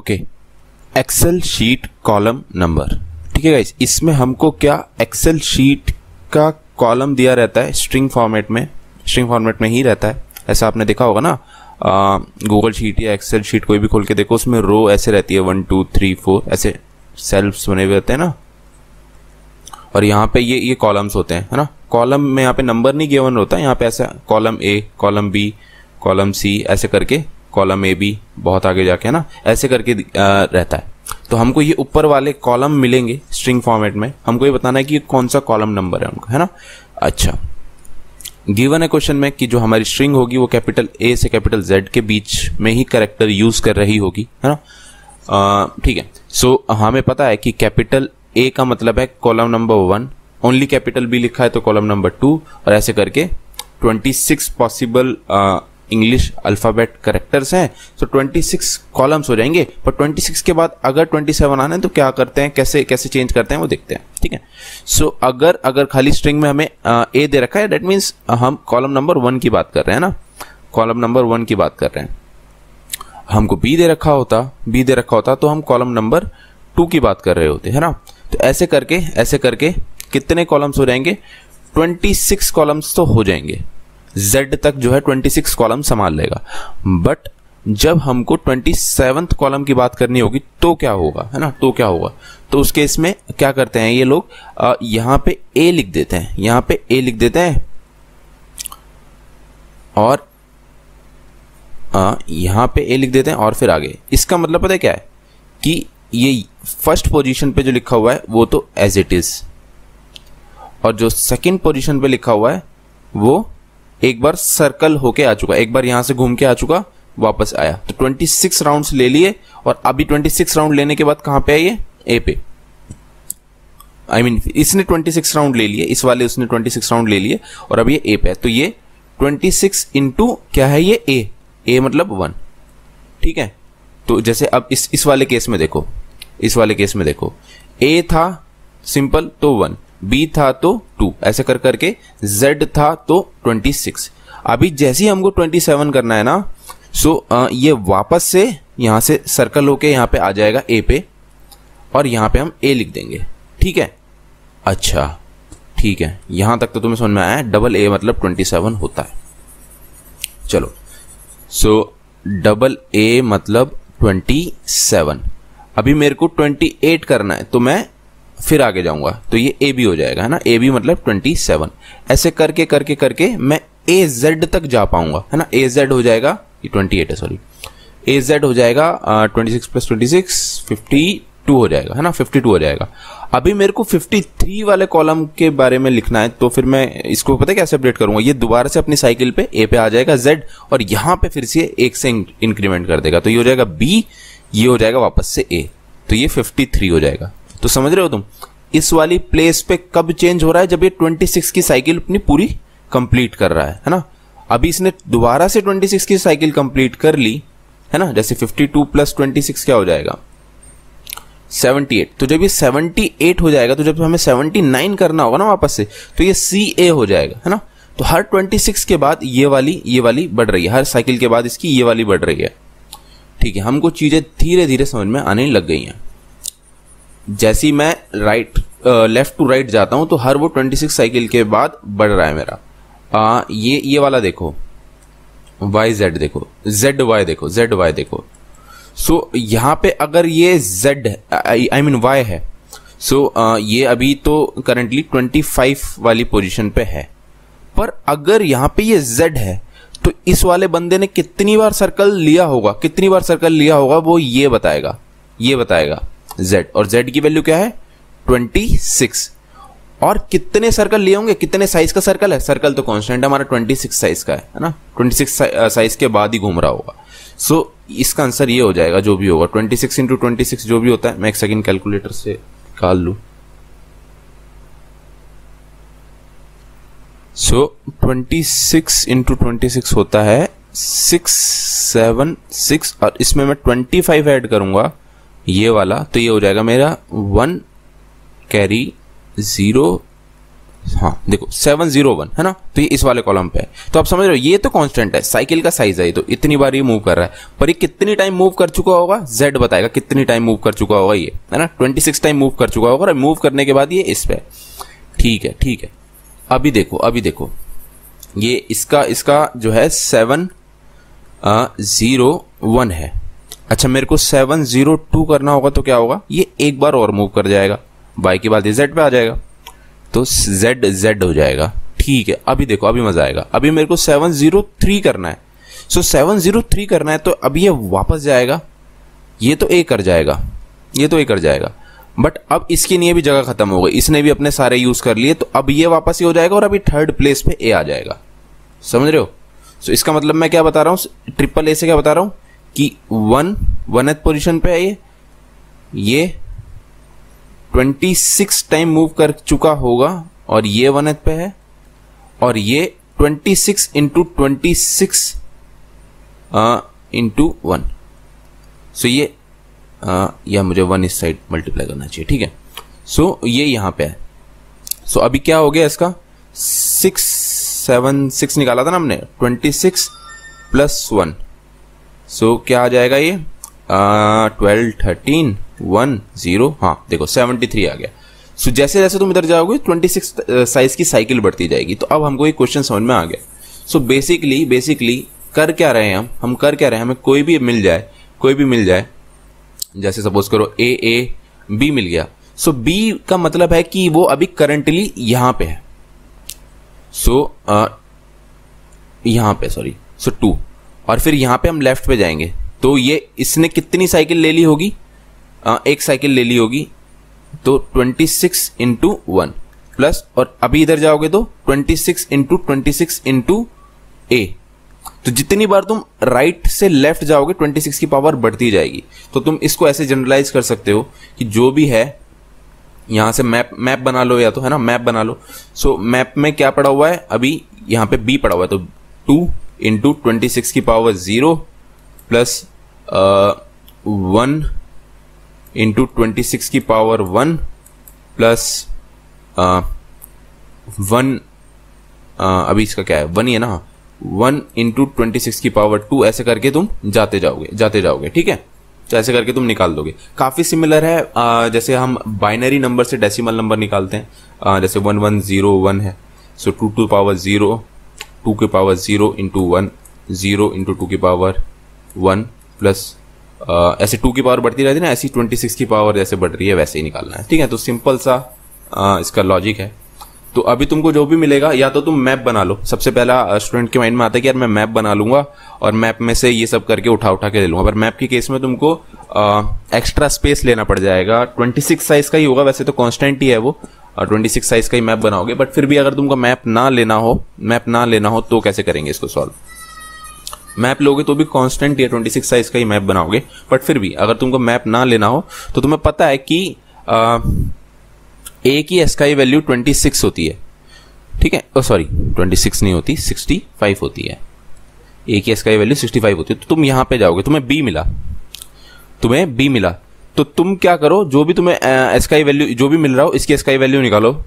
Okay, Excel sheet column number. ठीक है guys, इसमें हमको क्या एक्सेल शीट का कॉलम दिया रहता है स्ट्रिंग फॉर्मेट में ही रहता है। ऐसा आपने देखा होगा ना, गूगल शीट या एक्सेल शीट कोई भी खोल के देखो, उसमें रो ऐसे रहती है 1 2 3 4 ऐसे सेल्फ्स बने हुए रहते हैं ना, और यहाँ पे ये कॉलम्स होते हैं, है ना। कॉलम में यहाँ पे नंबर नहीं गिवन होता है, यहाँ पे ऐसा column A, column B, column C, ऐसे करके कॉलम ए बी बहुत आगे जाके, है ना, ऐसे करके रहता है। तो हमको ये ऊपर वाले कॉलम मिलेंगे स्ट्रिंग फॉर्मेट में, हमको ये बताना है कि कौन सा कॉलम नंबर है उनको, है ना। अच्छा, गिवन है क्वेश्चन में कि जो हमारी स्ट्रिंग होगी वो कैपिटल ए से कैपिटल जेड के बीच में ही कैरेक्टर यूज कर रही होगी, है ना। ठीक है, सो हमें पता है कि कैपिटल ए का मतलब है column number 1, only capital B लिखा है तो कॉलम नंबर 2, और ऐसे करके 26 पॉसिबल इंग्लिश अल्फाबेट कैरेक्टर्स हैं, तो 26 कॉलम्स हो जाएंगे। पर 26 के बाद अगर 27 आना है तो क्या करते हैं, कैसे चेंज करते हैं वो देखते हैं। ठीक है, सो अगर खाली स्ट्रिंग में हमें ए दे रखा है, दैट मीन्स हम कॉलम नंबर 1 की बात कर रहे हैं ना, कॉलम नंबर 1 की बात कर रहे हैं। हमको बी दे रखा होता तो हम कॉलम नंबर 2 की बात कर रहे होते, है ना। तो ऐसे करके कितने कॉलम्स हो जाएंगे, 26 कॉलम्स तो हो जाएंगे। Z तक जो है 26 कॉलम संभाल लेगा। बट जब हमको 27th कॉलम की बात करनी होगी तो क्या होगा, है ना, तो क्या होगा, तो उस केस में क्या करते हैं ये लोग, यहाँ पे A लिख देते हैं, और यहाँ पे A लिख देते हैं और फिर आगे। इसका मतलब पता है क्या है कि ये फर्स्ट पोजीशन पे जो लिखा हुआ है वो तो एज इट इज, और जो सेकंड पोजीशन पे लिखा हुआ है वो एक बार सर्कल होके आ चुका, एक बार यहां से घूम के आ चुका, वापस आया। तो 26 राउंड्स ले लिए, और अभी 26 राउंड लेने के बाद कहां पे है ये, ए पे। इसने 26 राउंड ले लिए, इस वाले उसने 26 राउंड ले लिए, और अब ये ए पे है। तो ये 26 इंटू क्या है, ये ए मतलब 1। ठीक है, तो जैसे अब इस वाले केस में देखो, ए था सिंपल तो 1, बी था तो 2, ऐसे करके Z था तो 26। अभी जैसे ही हमको 27 करना है ना, सो ये वापस से यहां से सर्कल होके यहां पे आ जाएगा ए पे, और यहां पे हम ए लिख देंगे। ठीक है, अच्छा ठीक है, यहां तक तो तुम्हें समझ में आया, डबल ए मतलब 27 होता है। चलो, सो डबल ए मतलब 27। अभी मेरे को 28 करना है तो मैं फिर आगे जाऊंगा, तो ये ए बी हो जाएगा, है ना, ए बी मतलब 27। ऐसे करके मैं ए जेड तक जा पाऊंगा, है ना। ए जेड हो जाएगा, ये 28 है सॉरी, ए जेड हो जाएगा 26 + 26 52 हो जाएगा, है ना, 52 हो जाएगा। अभी मेरे को 53 वाले कॉलम के बारे में लिखना है, तो फिर मैं इसको पता है कैसे अपडेट करूंगा, ये दोबारा से अपनी साइकिल पे ए पे आ जाएगा जेड, और यहां पे फिर से 1 से इंक्रीमेंट कर देगा, तो ये हो जाएगा बी, ये हो जाएगा वापस से ए, तो ये 53 हो जाएगा। तो समझ रहे हो तुम, इस वाली प्लेस पे कब चेंज हो रहा है, जब ये 26 की साइकिल अपनी पूरी कंप्लीट कर रहा है ना। अभी इसने दोबारा से 26 की साइकिल कंप्लीट कर ली, है ना, जैसे 52 + 26 क्या हो जाएगा, 78। तो जब ये 78 हो जाएगा, तो जब हमें 79 करना होगा ना वापस से, तो ये CA हो जाएगा, है ना। तो हर 26 के बाद ये वाली बढ़ रही है, हर साइकिल के बाद इसकी ये वाली बढ़ रही है। ठीक है, हमको चीजें धीरे धीरे समझ में आने लग गई हैं। जैसे ही मैं लेफ्ट टू राइट जाता हूं, तो हर वो 26 साइकिल के बाद बढ़ रहा है मेरा। ये वाला देखो, YZ देखो, ZY देखो। सो यहाँ पे अगर ये Y है, सो ये अभी तो करंटली 25 वाली पोजीशन पे है। पर अगर यहाँ पे ये Z है, तो इस वाले बंदे ने कितनी बार सर्कल लिया होगा वो ये बताएगा Z, और Z की वैल्यू क्या है, 26। और कितने सर्कल लिए होंगे, कितने साइज का सर्कल है, सर्कल तो कांस्टेंट है हमारा, 26 साइज का है ना, 26 साइज के बाद ही घूम रहा होगा। सो इसका आंसर ये हो जाएगा, जो भी होगा 26 × 26 जो भी होता है, मैं एक सेकंड कैलकुलेटर से निकाल लूं। सो 26 × 26 होता है 676, और इसमें मैं 25 ऐड करूंगा ये वाला, तो ये हो जाएगा मेरा 1 कैरी 0 हाँ देखो 701 है ना, तो ये इस वाले कॉलम पे है। तो आप समझ रहे हो ये तो कांस्टेंट है, साइकिल का साइज है, तो इतनी बार ये मूव कर रहा है, पर ये कितनी टाइम मूव कर चुका होगा, Z बताएगा कितनी टाइम मूव कर चुका होगा ये, है ना, 26 टाइम मूव कर चुका होगा, और मूव करने के बाद ये इस पे। ठीक है ठीक है, अभी देखो ये इसका जो है 701 है। अच्छा मेरे को 702 करना होगा, तो क्या होगा, ये एक बार और मूव कर जाएगा, Y के बाद ये Z पे आ जाएगा, तो Z हो जाएगा। ठीक है, अभी देखो, अभी मजा आएगा। अभी मेरे को 703 करना है, 703 करना है, तो अब ये वापस जाएगा, ये तो A कर जाएगा, बट अब इसके लिए भी जगह खत्म हो गई, इसने भी अपने सारे यूज कर लिए, तो अब ये वापस ही हो जाएगा, और अभी थर्ड प्लेस पे A आ जाएगा। समझ रहे हो? सो इसका मतलब मैं क्या बता रहा हूँ, ट्रिपल A से क्या बता रहा हूँ कि 1th पोजीशन पे है ये 26 टाइम मूव कर चुका होगा, और ये 1th पे है, और ये 26 इंटू 26 इंटू 1। सो ये या मुझे 1 इस साइड मल्टीप्लाई करना चाहिए। ठीक है, सो ये यहां पे है। सो अभी क्या हो गया इसका 6 निकाला था ना हमने, 26 प्लस 1, सो क्या आ जाएगा ये 12 13 1 0, हाँ देखो 73 आ गया। सो जैसे जैसे तुम इधर जाओगे 26 साइज की साइकिल बढ़ती जाएगी। तो अब हमको एक क्वेश्चन समझ में आ गया। सो बेसिकली कर क्या रहे हैं हम कर क्या रहे हैं, हमें कोई भी मिल जाए, जैसे सपोज करो A B मिल गया। सो B का मतलब है कि वो अभी करंटली यहां पे है, सो यहां पे सो 2, और फिर यहां पे हम लेफ्ट पे जाएंगे, तो ये इसने कितनी साइकिल ले ली होगी, एक साइकिल ले ली होगी, तो 26 इंटू 1 प्लस, और अभी इधर जाओगे तो 26 इंटू 26 इंटू A। तो जितनी बार तुम राइट से लेफ्ट जाओगे 26 की पावर बढ़ती जाएगी। तो तुम इसको ऐसे जनरलाइज कर सकते हो कि जो भी है यहां से मैप बना लो, या तो है ना मैप बना लो। सो मैप में क्या पड़ा हुआ है, अभी यहां पे B पड़ा हुआ है, तो 2 इंटू 26 की पावर 0 प्लस 1 इंटू 26 की पावर 1 प्लस 1, अभी इसका क्या है 1 ही है ना, 1 इंटू 26 की पावर 2, ऐसे करके तुम जाते जाओगे। ठीक है, तो ऐसे करके तुम निकाल दोगे। काफी सिमिलर है जैसे हम बाइनरी नंबर से डेसिमल नंबर निकालते हैं, जैसे 1101 है, सो 2 टू पावर 0, 2 की पावर 0 इंटू 1, 0 इंटू 2 की पावर 1 प्लस ऐसे 2 की पावर बढ़ती रहती है ना, ऐसी 26 की पावर जैसे बढ़ रही है वैसे ही निकालना है। ठीक है, तो सिंपल सा इसका लॉजिक है। तो अभी तुमको जो भी मिलेगा, या तो तुम मैप बना लो। सबसे पहला स्टूडेंट के माइंड में आता है कि यार मैं मैप बना लूंगा और मैप में से ये सब करके उठा के ले लूंगा, पर मैप के केस में तुमको एक्स्ट्रा स्पेस लेना पड़ जाएगा। 26 साइज का ही होगा, वैसे तो कांस्टेंट ही है वो, 26 साइज का ही मैप बनाओगे, बट फिर भी अगर तुमको मैप ना लेना हो तो कैसे करेंगे इसको सॉल्व। मैप लोगे तो भी कांस्टेंट या 26 साइज का ही मैप बनाओगे, बट फिर भी अगर तुमको मैप ना लेना हो तो तुम्हें पता है कि A की SKI वैल्यू 26 होती है। ठीक है, सॉरी 26 नहीं होती, 65 होती है। A की SKI वैल्यू 65 होती है। तो तुम यहां पे जाओगे, तुम्हें B मिला, तो तुम क्या करो, जो भी तुम्हें SKI वैल्यू जो भी मिल रहा हो इसकी SKI वैल्यू निकालो।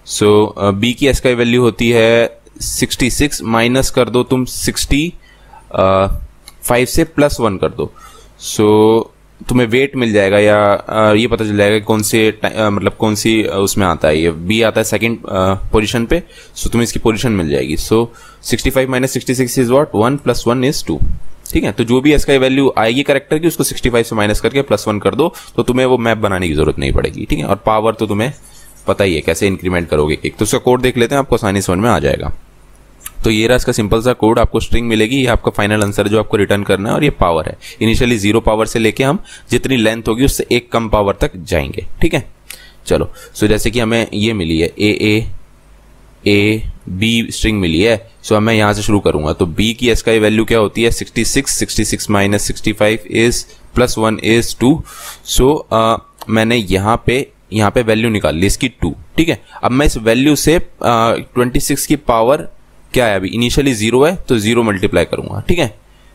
सो B की SKI वैल्यू होती है 66, माइनस कर दो तुम 65 से प्लस 1 कर दो। सो तुम्हें वेट मिल जाएगा, या ये पता चल जाएगा कौन से मतलब कौन सी उसमें आता है। ये B आता है सेकंड पोजीशन पे, सो तुम्हें इसकी पोजीशन मिल जाएगी। सो 65 minus 66 is what, 1 plus 1 is 2। ठीक है, तो जो भी SKI वैल्यू आएगी करेक्टर की, उसको 65 से माइनस करके प्लस 1 कर दो, तो तुम्हें वो मैप बनाने की जरूरत नहीं पड़ेगी। ठीक है, और पावर तो तुम्हें पता ही है कैसे इंक्रीमेंट करोगे। एक तो उसका कोड देख लेते हैं, आपको आसानी समझ में आ जाएगा। तो ये रहा इसका सिंपल सा कोड, आपको स्ट्रिंग मिलेगी, ये आपका फाइनल आंसर जो आपको रिटर्न करना है, और ये पावर है। इनिशियली 0 पावर से लेके हम जितनी लेंथ होगी उससे एक कम पावर तक जाएंगे। ठीक है, चलो। सो जैसे कि हमें ये मिली है A B स्ट्रिंग मिली है, सो अब मैं यहां से शुरू करूंगा। तो B की SKI वैल्यू क्या होती है 66 माइनस 65 इज प्लस 1 इज 2। सो मैंने यहाँ पे वैल्यू निकाल ली इसकी 2। ठीक है, अब मैं इस वैल्यू से 26 की पावर क्या है, अभी इनिशियली 0 है तो 0 मल्टीप्लाई करूंगा। ठीक है,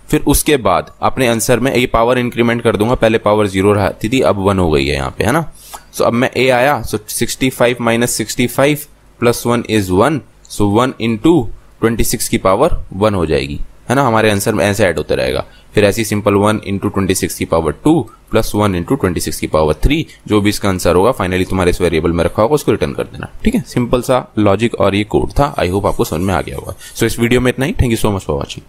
फिर उसके बाद अपने आंसर में ये पावर इंक्रीमेंट कर दूंगा। पहले पावर 0 रहती थी, अब 1 हो गई है यहाँ पे, है ना। सो अब मैं A आया, सो 65 minus 65 plus 1 is 1, so 1 into 26 की पावर 1 हो जाएगी, है ना। हमारे आंसर में ऐसे ऐड होता रहेगा। फिर ऐसी सिंपल 1 इंटू 26 की पावर 2 प्लस 1 इंटू 26 की पावर 3, जो भी इसका आंसर होगा फाइनली तुम्हारे इस वेरिएबल में रखा होगा उसको रिटर्न कर देना। ठीक है, सिंपल सा लॉजिक और ये कोड था। आई होप आपको समझ में आ गया होगा। सो इस वीडियो में इतना ही। Thank you so much for watching.